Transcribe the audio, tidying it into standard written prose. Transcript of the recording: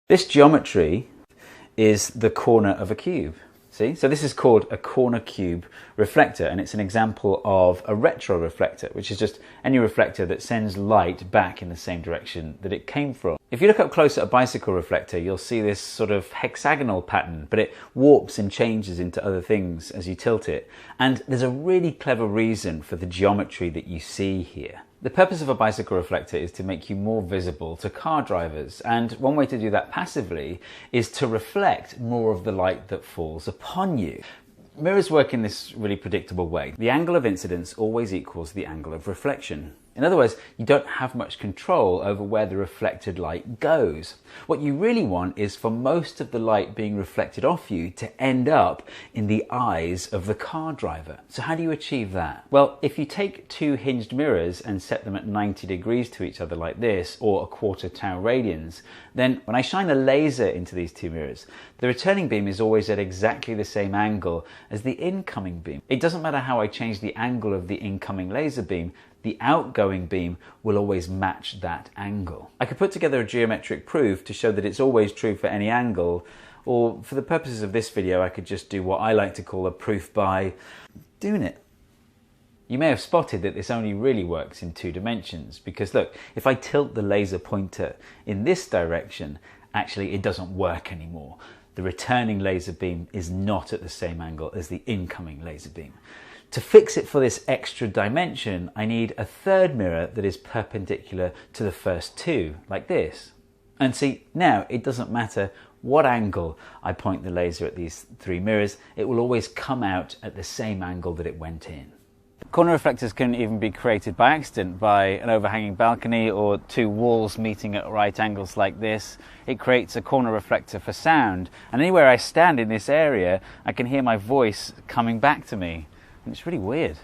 This geometry is the corner of a cube. See? So this is called a corner cube reflector, and it's an example of a retroreflector, which is just any reflector that sends light back in the same direction that it came from. If you look up close at a bicycle reflector, you'll see this sort of hexagonal pattern, but it warps and changes into other things as you tilt it. And there's a really clever reason for the geometry that you see here. The purpose of a bicycle reflector is to make you more visible to car drivers, and one way to do that passively is to reflect more of the light that falls upon you. Mirrors work in this really predictable way. The angle of incidence always equals the angle of reflection. In other words, you don't have much control over where the reflected light goes. What you really want is for most of the light being reflected off you to end up in the eyes of the car driver. So how do you achieve that? Well, if you take two hinged mirrors and set them at 90 degrees to each other like this, or a quarter tau radians, then when I shine a laser into these two mirrors, the returning beam is always at exactly the same angle as the incoming beam. It doesn't matter how I change the angle of the incoming laser beam, the outgoing beam will always match that angle. I could put together a geometric proof to show that it's always true for any angle, or for the purposes of this video I could just do what I like to call a proof by doing it. You may have spotted that this only really works in 2 dimensions, because look, if I tilt the laser pointer in this direction, actually it doesn't work anymore. The returning laser beam is not at the same angle as the incoming laser beam. To fix it for this extra dimension, I need a third mirror that is perpendicular to the first 2, like this. And see, now it doesn't matter what angle I point the laser at these 3 mirrors, it will always come out at the same angle that it went in. Corner reflectors can even be created by accident, by an overhanging balcony or 2 walls meeting at right angles like this. It creates a corner reflector for sound, and anywhere I stand in this area, I can hear my voice coming back to me. And it's really weird.